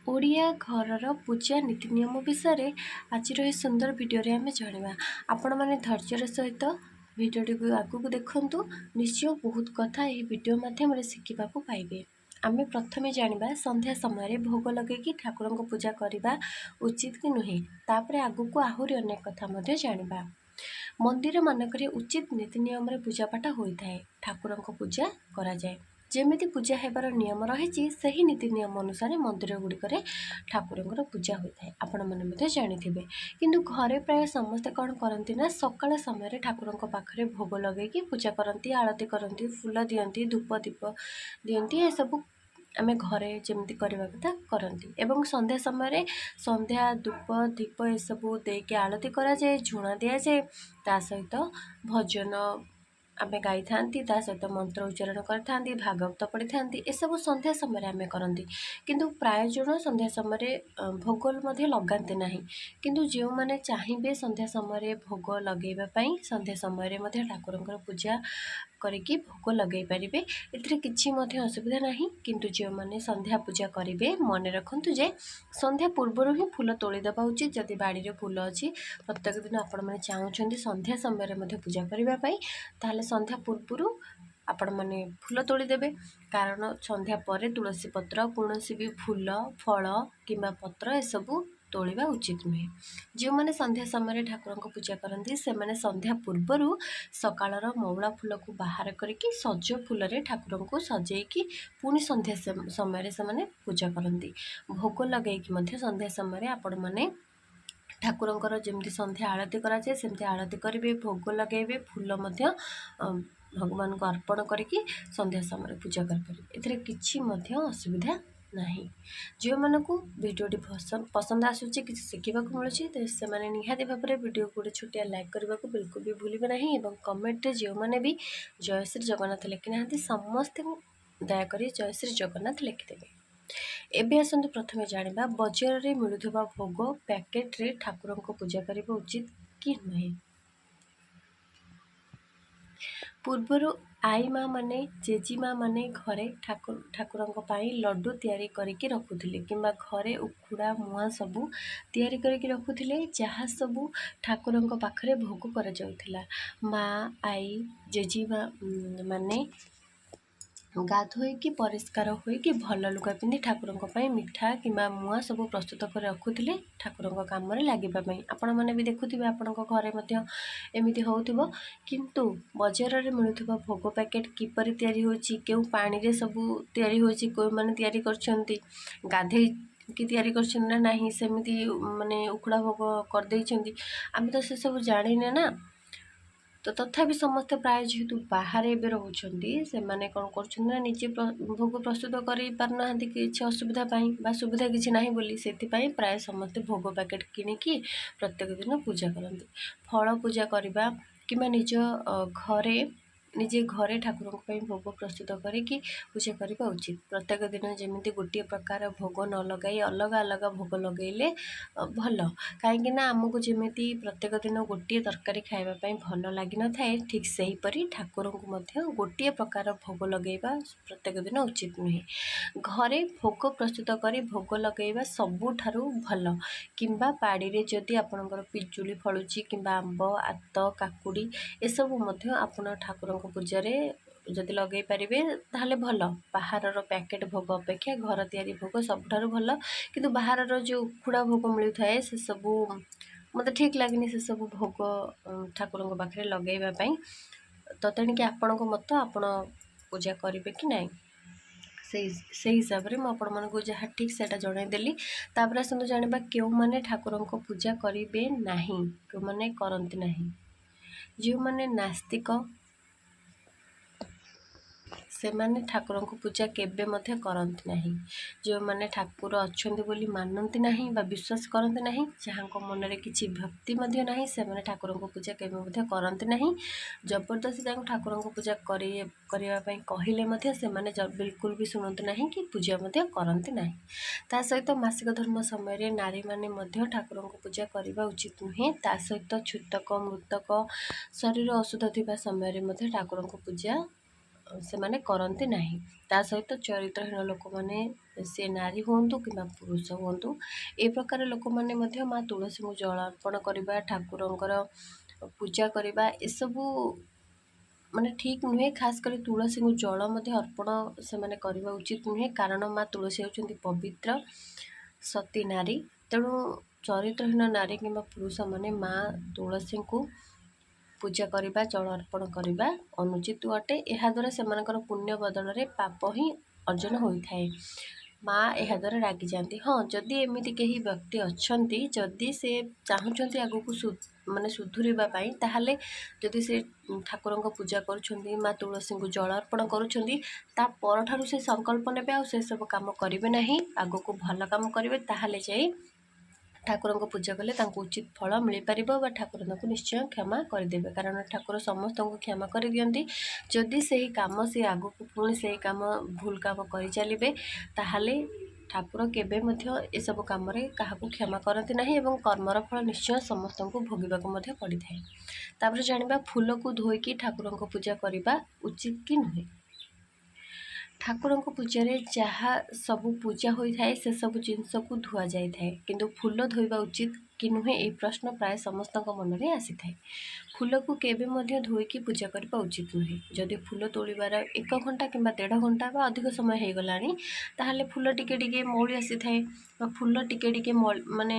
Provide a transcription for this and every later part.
ओडिया घरर पूजा नीति नियम विषय आज सुंदर वीडियो आम जाना। आपण मैंने धैर्यर सहित भिडियोटी को आगू देखु। निश्चय बहुत कथा यह वीडियो माध्यम शिखा पाइबे। आम प्रथमे जाना संध्या समय भोग लगे ठाकुर को पूजा करने उचित कि नुहे। तापर आगू को आहरी अनेक कथा जाना। मंदिर मानक उचित नीति नियम पूजा पाठ होता है। ठाकुर को पूजा करा जाए जेमिति पूजा हेबार नियम रही से नीति नियम अनुसार मंदिर गुड़िक ठाकुर पूजा होता है। आपण मैंने जानी किंतु घरे प्राय समस्ते कौन करती ना सकाळ समय ठाकुर पाखे भोग लगे पूजा करती, आरती करती, फूल दियंती, धूप दीप दियंती। ये सब आम घरे जमी करवा कथा करती। एवं संध्या समय संध्या धूप दीप ये सब देके आरती करा जाए, झुणा दि जाए, ता सहित भजन आमे गाई था, सहित मंत्र उच्चारण करते, भागवत पढ़ी था। ये सब संध्या समय आम करती किंतु प्राय जन संध्या समय भोग लगाते ना। किंतु जो मैंने चाहिए संध्या समय भोग लगेवाई संध्या समय ठाकुर पूजा करके भोग लगे पारे। एथिरे किछि मध्य असुविधा नहीं। किंतु जो मैंने संध्या पूजा करेंगे मन रखु जे संध्या पूर्व ही फूल तोड़ीदवा उचित। जदि बाड़ी में फूल अच्छी प्रत्येक दिन आपण मैंने चाहते संध्या समय पूजा करने ताहले संध्या पूर्व आपण मैंने फूल तोड़ीदेवे। कारण संध्या पर तुलसी पत्र कौन भी फूल फल किंबा पत्र ए सबू तोड़ा उचित नुहे। जो मैंने संध्या समय ठाकुर को पूजा करती से मैंने संध्या पूर्वर सकाळर मौला फूल को बाहर करके सज फूल ठाकुर को सजेकी पुणी संध्या समय से पूजा करती। भोग लगे संध्या समय आपण मैंने ठाकुरंकर जमी संध्या आरती कराए सेमती आरती करेंगे, भोग लगे, फूल भगवान को अर्पण करके संध्या समय पूजा करें। किसी असुविधा नहीं। जो मानक भिडियोटी पसंद आसूची कि शिखा मिलूँ से निहाती भाव में वीडियो को गोटे छोटिया लाइक करने को बिल्कुल भी भूलें नहीं। और कमेंट रे जो मैंने भी जय श्री जगन्नाथ लिखि ना समस्ते दयाकोरी जय श्री जगन्नाथ लिखिदेवे। एबे आसतु प्रथमे जानिबा बजार रे मिलुथबा भोग पैकेट रे ठाकुर को पूजा करबा उचित कि नुहे। पूर्वर आई माँ माने जेजी माँ माने घरे ठाकुर लड्डू तैयारी करके रखुथिले किंबा घरे उखुड़ा मुआ सबू तैयारी करके रखुथिले जहाँ सबू ठाकुर पाखरे भोग करा जाउथिला। माँ आई जेजी माँ माने गाधोईकी परिष्कार होइकी भल लुगा पिंधि ठाकुर मिठा किंबा मुआ सब प्रस्तुत कर रखुथिले ठाकुर काम लगे। आपण मैंने भी देखुथिबे आपण घरे मध्य एमिति होउथिबो। किंतु बजार रे मिलुथिबा भोग पैकेट किपरि तैयारी होछि, केउ पानी रे सब तैयारी होछि, कोइ माने तैयारी करछंती गाधे कि तैयारी करछन ना नाही, सेमिति माने उखुड़ा भोग कर दैछंती। आमे तो से सब जानिने ना। तो तथापि समस्त प्राय जेहेतु बाहर एवं रोचंती से माने कौन कर निजे भोग प्रस्तुत कर पारना किसी असुविधा बा सुविधा किसी ना बोली से प्राय समस्ते भोग पैकेट किनिकी प्रत्येक दिन पूजा करती। फल पूजा करवा कि निज घरे निजे घरे ठाकुर भोग प्रस्तुत करके पूजा करने उचित। प्रत्येक दिन जमी गोटे प्रकार भोग न लगाई अलग अलग भोग लगेले भल। कहीं आमको जमी प्रत्येक दिन गोटे तरकारी खावाई भल लगी न थाए ठीक से हीपरी ठाकुर को गोटे प्रकार भोग लगेगा प्रत्येक दिन उचित नुहे। घरे भोग प्रस्तुत कर भोग लगेगा सबुठारु भल। किंबा बाड़ी रे जदि आपणकर पिजुली फलुची किंबा आंब आत काकुड़ी एसबू आपण ठाकुर पूजा जदि लगे पारे ताहले भल। बाहर पैकेट भोग अपेक्षा घर तैयारी भोग सबुठारु भल। किंतु बाहर जो उखुड़ा भोग मिलू थाए से सबू मत ठीक लगनी से सब भोग ठाकुर पाखे लगेवाई। तो तेणिक आपण मत आपण पूजा करेंगे कि ना से हिसाब से मुझे जहाँ ठीक से जनईदेली। तापर आसतु जाना क्यों मैंने ठाकुर को पूजा करेंगे ना, क्यों मैंने करती ना। जो मैंने नास्तिक से माने ठाकुर को पूजा केबे मध्य करती नहीं। जो मैंने ठाकुर अच्छा बोली मानती नहीं बा विश्वास करती नहीं, जहाँ मन में किसी भक्ति नहीं से माने ठाकुर को पूजा केबे करती नहीं। जबरदस्ती ठाकुर को पूजा करने कहले से माने बिल्कुल भी शुणुते नहीं कि पूजा करती नहीं। ता सहित मासिक धर्म समय नारी माने ठाकुर को पूजा करने उचित नुहे। ता सहित छूतक मृतक शरीर अशुद्ध थी समय ठाकुर को पूजा ସେମାନେ କରନ୍ତି ନାହିଁ। ତା ସହିତ ଚରିତ୍ରହୀନ ଲୋକମାନେ, ସେ ନାରୀ ହୁଅନ୍ତୁ କିମ୍ବା ପୁରୁଷ ହୁଅନ୍ତୁ, ଏ ପ୍ରକାର ଲୋକମାନେ ମଧ୍ୟ ମା ତୁଳସୀଙ୍କୁ ଜଳ ଅର୍ପଣ କରିବା, ଠାକୁରଙ୍କର ପୂଜା କରିବା ଏସବୁ ମାନେ ଠିକ୍ ନୁହେଁ। ଖାସ୍ କରି ତୁଳସୀଙ୍କୁ ଜଳ ମଧ୍ୟ ଅର୍ପଣ ସେମାନେ କରିବା ଉଚିତ ନୁହେଁ, କାରଣ ମା ତୁଳସୀ ହେଉଛନ୍ତି ପବିତ୍ର ସତୀ ନାରୀ। ତେଣୁ ଚରିତ୍ରହୀନ ନାରୀ କିମ୍ବା ପୁରୁଷମାନେ ମା ତୁଳସୀଙ୍କୁ ପୂଜା କରିବା, ଜଳ ଅର୍ପଣ କରିବା ଅନୁଚିତ ଅଟେ। ଏହାଦ୍ୱାରା ସେମାନଙ୍କର ପୁଣ୍ୟ ବଦଳରେ ପାପ ହିଁ ଅର୍ଜନ ହୋଇଥାଏ। ମା ଏହାଦ୍ୱାରା ରାଗିଯାଆନ୍ତି। ହଁ, ଯଦି ଏମିତି କେହି ବ୍ୟକ୍ତି ଅଛନ୍ତି, ଯଦି ସେ ଚାହୁଁଛନ୍ତି ଆଗକୁ ମାନେ ସୁଧୁରିବା ପାଇଁ, ତାହେଲେ ଯଦି ସେ ଠାକୁରଙ୍କ ପୂଜା କରୁଛନ୍ତି, ମା ତୁଳସୀଙ୍କୁ ଜଳ ଅର୍ପଣ କରୁଛନ୍ତି, ତା ପରଠାରୁ ସେ ସଂକଳ୍ପ ନେବେ ଆଉ ସେସବୁ କାମ କରିବେ ନାହିଁ, ଆଗକୁ ଭଲ କାମ କରିବେ, ତାହେଲେ ଯାଇ ଠାକୁରଙ୍କ ପୂଜା କଲେ ତାଙ୍କୁ ଉଚିତ ଫଳ ମିଳିପାରିବ ବା ଠାକୁର ତାଙ୍କୁ ନିଶ୍ଚୟ କ୍ଷମା କରିଦେବେ। କାରଣ ଠାକୁର ସମସ୍ତଙ୍କୁ କ୍ଷମା କରିଦିଅନ୍ତି। ଯଦି ସେହି କାମ ସେ ଆଗକୁ ପୁଣି ସେହି କାମ ଭୁଲ କାମ କରିଚାଲିବେ, ତାହେଲେ ଠାକୁର କେବେ ମଧ୍ୟ ଏସବୁ କାମରେ କାହାକୁ କ୍ଷମା କରନ୍ତି ନାହିଁ ଏବଂ କର୍ମର ଫଳ ନିଶ୍ଚୟ ସମସ୍ତଙ୍କୁ ଭୋଗିବାକୁ ମଧ୍ୟ ପଡ଼ିଥାଏ। ତାପରେ ଜାଣିବା ଫୁଲକୁ ଧୋଇକି ଠାକୁରଙ୍କ ପୂଜା କରିବା ଉଚିତ କି ନୁହେଁ। ଠାକୁରଙ୍କ ପୂଜାରେ ଯାହା ସବୁ ପୂଜା ହୋଇଥାଏ ସେସବୁ ଜିନିଷକୁ ଧୁଆଯାଇଥାଏ, କିନ୍ତୁ ଫୁଲ ଧୋଇବା ଉଚିତ କି ନୁହେଁ ଏହି ପ୍ରଶ୍ନ ପ୍ରାୟ ସମସ୍ତଙ୍କ ମନରେ ଆସିଥାଏ। ଫୁଲକୁ କେବେ ମଧ୍ୟ ଧୋଇକି ପୂଜା କରିବା ଉଚିତ ନୁହେଁ। ଯଦି ଫୁଲ ତୋଳିବାର 1 ଘଣ୍ଟା କିମ୍ବା 1.5 ଘଣ୍ଟା ବା ଅଧିକ ସମୟ ହେଇଗଲାଣି, ତାହେଲେ ଫୁଲ ଟିକେ ଟିକେ ମଉଳି ଆସିଥାଏ ବା ଫୁଲ ଟିକେ ଟିକେ ମାନେ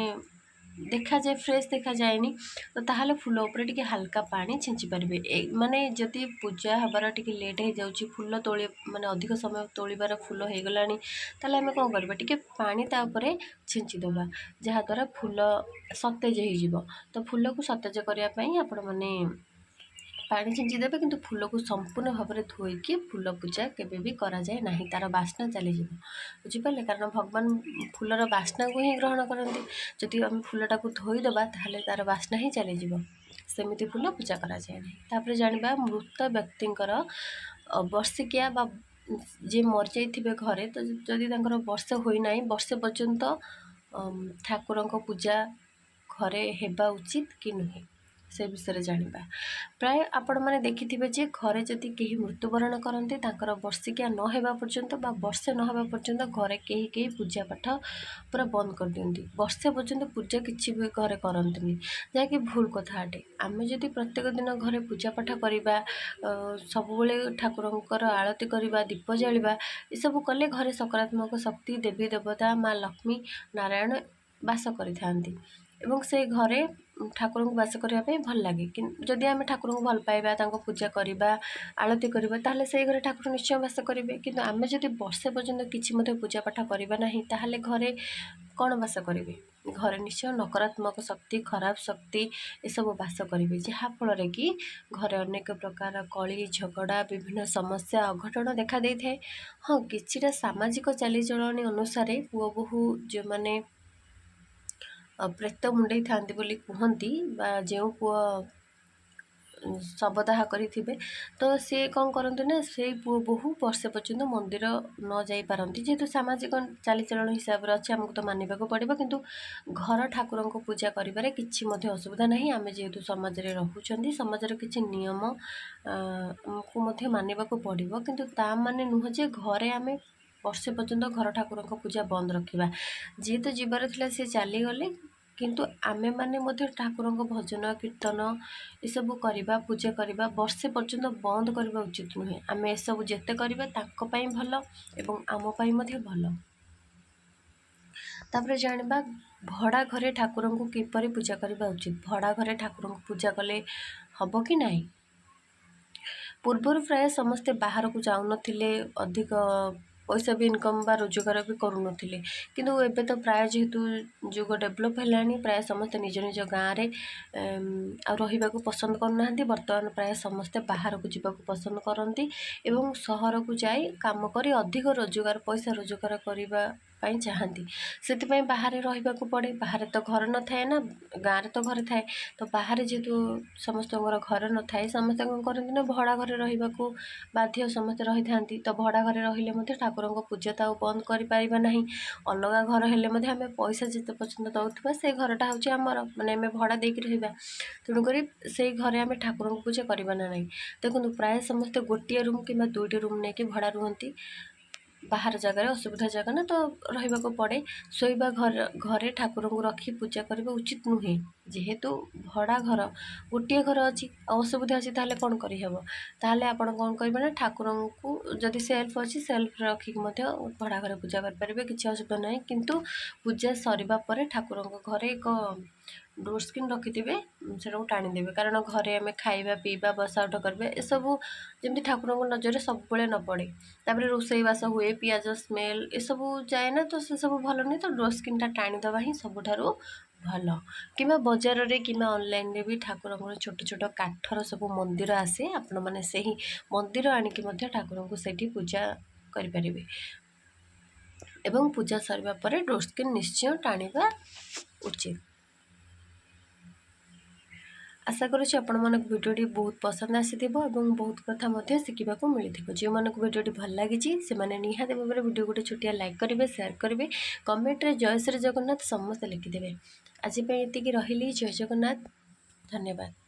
ଦେଖାଯାଏ, ଫ୍ରେଶ୍ ଦେଖାଯାଏନି, ତ ତାହେଲେ ଫୁଲ ଉପରେ ଟିକେ ହାଲକା ପାଣି ଛିଞ୍ଚି ପାରିବେ। ମାନେ ଯଦି ପୂଜା ହେବାର ଟିକେ ଲେଟ୍ ହେଇଯାଉଛି, ଫୁଲ ମାନେ ଅଧିକ ସମୟ ତୋଳିବାର ଫୁଲ ହେଇଗଲାଣି, ତାହେଲେ ଆମେ କ'ଣ କରିବା, ଟିକେ ପାଣି ତା ଉପରେ ଛିଞ୍ଚିଦେବା, ଯାହାଦ୍ୱାରା ଫୁଲ ସତେଜ ହେଇଯିବ। ତ ଫୁଲକୁ ସତେଜ କରିବା ପାଇଁ ଆପଣମାନେ ପାଣି ଛିଞ୍ଚିଦେବେ, କିନ୍ତୁ ଫୁଲକୁ ସମ୍ପୂର୍ଣ୍ଣ ଭାବରେ ଧୋଇକି ଫୁଲ ପୂଜା କେବେ ବି କରାଯାଏ ନାହିଁ, ତା'ର ବାସ୍ନା ଚାଲିଯିବ। ବୁଝିପାରିଲେ? କାରଣ ଭଗବାନ ଫୁଲର ବାସ୍ନାକୁ ହିଁ ଗ୍ରହଣ କରନ୍ତି। ଯଦି ଆମେ ଫୁଲଟାକୁ ଧୋଇଦେବା, ତାହେଲେ ତା'ର ବାସ୍ନା ହିଁ ଚାଲିଯିବ। ସେମିତି ଫୁଲ ପୂଜା କରାଯାଏ ନାହିଁ। ତାପରେ ଜାଣିବା ମୃତ ବ୍ୟକ୍ତିଙ୍କର ବର୍ଷିକିଆ ବା ଯିଏ ମରିଯାଇଥିବେ ଘରେ, ତ ଯଦି ତାଙ୍କର ବର୍ଷେ ହୋଇନାହିଁ, ବର୍ଷେ ପର୍ଯ୍ୟନ୍ତ ଠାକୁରଙ୍କ ପୂଜା ଘରେ ହେବା ଉଚିତ କି ନୁହେଁ, ସେ ବିଷୟରେ ଜାଣିବା। ପ୍ରାୟ ଆପଣମାନେ ଦେଖିଥିବେ ଯେ ଘରେ ଯଦି କେହି ମୃତ୍ୟୁବରଣ କରନ୍ତି, ତାଙ୍କର ବର୍ଷିକିଆ ନ ହେବା ପର୍ଯ୍ୟନ୍ତ ବା ବର୍ଷେ ନ ହେବା ପର୍ଯ୍ୟନ୍ତ ଘରେ କେହି ପୂଜା ପାଠ ପୁରା ବନ୍ଦ କରିଦିଅନ୍ତି। ବର୍ଷେ ପର୍ଯ୍ୟନ୍ତ ପୂଜା କିଛି ବି ଘରେ କରନ୍ତିନି, ଯାହାକି ଭୁଲ କଥା ଅଟେ। ଆମେ ଯଦି ପ୍ରତ୍ୟେକ ଦିନ ଘରେ ପୂଜା ପାଠ କରିବା, ସବୁବେଳେ ଠାକୁରଙ୍କର ଆଳତି କରିବା, ଦୀପ ଜାଳିବା, ଏସବୁ କଲେ ଘରେ ସକାରାତ୍ମକ ଶକ୍ତି, ଦେବୀ ଦେବତା, ମା ଲକ୍ଷ୍ମୀ ନାରାୟଣ ବାସ କରିଥାନ୍ତି ଏବଂ ସେ ଘରେ ଠାକୁରଙ୍କୁ ବାସ କରିବା ପାଇଁ ଭଲ ଲାଗେ। ଯଦି ଆମେ ଠାକୁରଙ୍କୁ ଭଲ ପାଇବା, ତାଙ୍କୁ ପୂଜା କରିବା, ଆଳତି କରିବା, ତାହେଲେ ସେଇ ଘରେ ଠାକୁର ନିଶ୍ଚୟ ବାସ କରିବେ। କିନ୍ତୁ ଆମେ ଯଦି ବର୍ଷେ ପର୍ଯ୍ୟନ୍ତ କିଛି ମଧ୍ୟ ପୂଜା ପାଠ କରିବା ନାହିଁ, ତାହେଲେ ଘରେ କ'ଣ ବାସ କରିବେ? ଘରେ ନିଶ୍ଚୟ ନକାରାତ୍ମକ ଶକ୍ତି, ଖରାପ ଶକ୍ତି ଏସବୁ ବାସ କରିବେ, ଯାହାଫଳରେ କି ଘରେ ଅନେକ ପ୍ରକାର କଳି ଝଗଡ଼ା, ବିଭିନ୍ନ ସମସ୍ୟା, ଅଘଟଣ ଦେଖା ଦେଇଥାଏ। ହଁ, କିଛିଟା ସାମାଜିକ ଚାଲିଚଳଣି ଅନୁସାରେ ପୁଅ ବୋହୂ ଯେଉଁମାନେ ପ୍ରେତ ମୁଣ୍ଡେଇଥାନ୍ତି ବୋଲି କୁହନ୍ତି, ବା ଯେଉଁ ପୁଅ ଶବଦାହ କରିଥିବେ, ତ ସେ କ'ଣ କରନ୍ତି ନା, ସେଇ ପୁଅ ବୋହୂ ବର୍ଷେ ପର୍ଯ୍ୟନ୍ତ ମନ୍ଦିର ନ ଯାଇପାରନ୍ତି। ଯେହେତୁ ସାମାଜିକ ଚାଲିଚଳଣ ହିସାବରେ ଅଛି, ଆମକୁ ତ ମାନିବାକୁ ପଡ଼ିବ। କିନ୍ତୁ ଘର ଠାକୁରଙ୍କୁ ପୂଜା କରିବାରେ କିଛି ମଧ୍ୟ ଅସୁବିଧା ନାହିଁ। ଆମେ ଯେହେତୁ ସମାଜରେ ରହୁଛନ୍ତି, ସମାଜର କିଛି ନିୟମ ଆମକୁ ମଧ୍ୟ ମାନିବାକୁ ପଡ଼ିବ। କିନ୍ତୁ ତା ମାନେ ନୁହଁ ଯେ ଘରେ ଆମେ ବର୍ଷେ ପର୍ଯ୍ୟନ୍ତ ଘର ଠାକୁରଙ୍କ ପୂଜା ବନ୍ଦ ରଖିବା। ଯିଏ ତ ଯିବାର ଥିଲା ସେ ଚାଲିଗଲେ, କିନ୍ତୁ ଆମେମାନେ ମଧ୍ୟ ଠାକୁରଙ୍କ ଭଜନ କୀର୍ତ୍ତନ ଏସବୁ କରିବା, ପୂଜା କରିବା ବର୍ଷେ ପର୍ଯ୍ୟନ୍ତ ବନ୍ଦ କରିବା ଉଚିତ ନୁହେଁ। ଆମେ ଏସବୁ ଯେତେ କରିବା ତାଙ୍କ ପାଇଁ ଭଲ ଏବଂ ଆମ ପାଇଁ ମଧ୍ୟ ଭଲ। ତାପରେ ଜାଣିବା ଭଡ଼ା ଘରେ ଠାକୁରଙ୍କୁ କିପରି ପୂଜା କରିବା ଉଚିତ। ଭଡ଼ା ଘରେ ଠାକୁରଙ୍କୁ ପୂଜା କଲେ ହେବ କି ନାହିଁ? ପୂର୍ବରୁ ପ୍ରାୟ ସମସ୍ତେ ବାହାରକୁ ଯାଉନଥିଲେ, ଅଧିକ ପଇସା ବି ଇନକମ୍ ବା ରୋଜଗାର ବି କରୁନଥିଲେ। କିନ୍ତୁ ଏବେ ତ ପ୍ରାୟ ଯେହେତୁ ଯୁଗ ଡେଭଲପ୍ ହେଲାଣି, ପ୍ରାୟ ସମସ୍ତେ ନିଜ ନିଜ ଗାଁରେ ଆଉ ରହିବାକୁ ପସନ୍ଦ କରୁନାହାନ୍ତି। ବର୍ତ୍ତମାନ ପ୍ରାୟ ସମସ୍ତେ ବାହାରକୁ ଯିବାକୁ ପସନ୍ଦ କରନ୍ତି ଏବଂ ସହରକୁ ଯାଇ କାମ କରି ଅଧିକ ପଇସା ରୋଜଗାର କରିବା ପାଇଁ ଚାହାନ୍ତି। ସେଥିପାଇଁ ବାହାରେ ରହିବାକୁ ପଡ଼େ। ବାହାରେ ତ ଘର ନଥାଏ ନା, ଗାଁରେ ତ ଘରେ ଥାଏ। ତ ବାହାରେ ଯେହେତୁ ସମସ୍ତଙ୍କର ଘର ନଥାଏ, ସମସ୍ତେ କ'ଣ କରନ୍ତି ନା ଭଡ଼ା ଘରେ ରହିବାକୁ ବାଧ୍ୟ, ସମସ୍ତେ ରହିଥାନ୍ତି। ତ ଭଡ଼ା ଘରେ ରହିଲେ ମଧ୍ୟ ଠାକୁରଙ୍କ ପୂଜା ତ ଆଉ ବନ୍ଦ କରିପାରିବା ନାହିଁ। ଅଲଗା ଘର ହେଲେ ମଧ୍ୟ ଆମେ ପଇସା ଯେତେ ପର୍ଯ୍ୟନ୍ତ ଦେଉଥିବା ସେ ଘରଟା ହେଉଛି ଆମର, ମାନେ ଆମେ ଭଡ଼ା ଦେଇକି ରହିବା। ତେଣୁକରି ସେଇ ଘରେ ଆମେ ଠାକୁରଙ୍କୁ ପୂଜା କରିବା ନା ନାହିଁ। ଦେଖନ୍ତୁ ପ୍ରାୟ ସମସ୍ତେ ଗୋଟିଏ ରୁମ୍ କିମ୍ବା 2ଟି ରୁମ୍ ନେଇକି ଭଡ଼ା ରୁହନ୍ତି। ବାହାର ଜାଗାରେ ଅସୁବିଧା ଜାଗା ନା, ତ ରହିବାକୁ ପଡ଼େ। ଶୋଇବା ଘରେ ଠାକୁରଙ୍କୁ ରଖି ପୂଜା କରିବା ଉଚିତ ନୁହେଁ। ଯେହେତୁ ଭଡ଼ା ଘର, ଗୋଟିଏ ଘର ଅଛି, ଅସୁବିଧା ଅଛି, ତାହେଲେ କ'ଣ କରିହେବ? ତାହେଲେ ଆପଣ କ'ଣ କରିବେ ନା ଠାକୁରଙ୍କୁ ଯଦି ସେଲ୍ଫ ଅଛି ସେଲ୍ଫରେ ରଖିକି ମଧ୍ୟ ଭଡ଼ା ଘରେ ପୂଜା କରିପାରିବେ, କିଛି ଅସୁବିଧା ନାହିଁ। କିନ୍ତୁ ପୂଜା ସରିବା ପରେ ଠାକୁରଙ୍କ ଘରେ ଏକ ଡୋର୍ ସ୍କ୍ରିନ୍ ରଖିଥିବେ, ସେଟାକୁ ଟାଣିଦେବେ। କାରଣ ଘରେ ଆମେ ଖାଇବା ପିଇବା ବସା ଉଠା କରିବା ଏସବୁ ଯେମିତି ଠାକୁରଙ୍କ ନଜରରେ ସବୁବେଳେ ନ ପଡ଼େ। ତାପରେ ରୋଷେଇବାସ ହୁଏ, ପିଆଜ ସ୍ମେଲ୍ ଏସବୁ ଯାଏ ନା, ତ ସେସବୁ ଭଲ ନୁହେଁ। ତ ଡୋର୍ ସ୍କ୍ରିନ୍ଟା ଟାଣିଦେବା ହିଁ ସବୁଠାରୁ ଭଲ। କିମ୍ବା ବଜାରରେ କିମ୍ବା ଅନଲାଇନ୍ରେ ବି ଠାକୁରଙ୍କର ଛୋଟ ଛୋଟ କାଠର ସବୁ ମନ୍ଦିର ଆସେ, ଆପଣମାନେ ସେହି ମନ୍ଦିର ଆଣିକି ମଧ୍ୟ ଠାକୁରଙ୍କୁ ସେଇଠି ପୂଜା କରିପାରିବେ। ଏବଂ ପୂଜା ସରିବା ପରେ ଡୋର୍ ସ୍କ୍ରିନ୍ ନିଶ୍ଚୟ ଟାଣିବା ଉଚିତ। ଆଶା କରୁଛି ଆପଣମାନଙ୍କୁ ଭିଡ଼ିଓଟି ବହୁତ ପସନ୍ଦ ଆସିଥିବ ଏବଂ ବହୁତ କଥା ମଧ୍ୟ ଶିଖିବାକୁ ମିଳିଥିବ। ଯେଉଁମାନଙ୍କୁ ଭିଡ଼ିଓଟି ଭଲ ଲାଗିଛି ସେମାନେ ନିହାତି ଭାବରେ ଭିଡ଼ିଓ ଗୋଟେ ଛୋଟିଆ ଲାଇକ୍ କରିବେ, ସେୟାର କରିବେ, କମେଣ୍ଟରେ ଜୟ ଶ୍ରୀ ଜଗନ୍ନାଥ ସମସ୍ତେ ଲେଖିଦେବେ। ଆଜି ପାଇଁ ଏତିକି, ରହିଲି। ଜୟ ଜଗନ୍ନାଥ, ଧନ୍ୟବାଦ।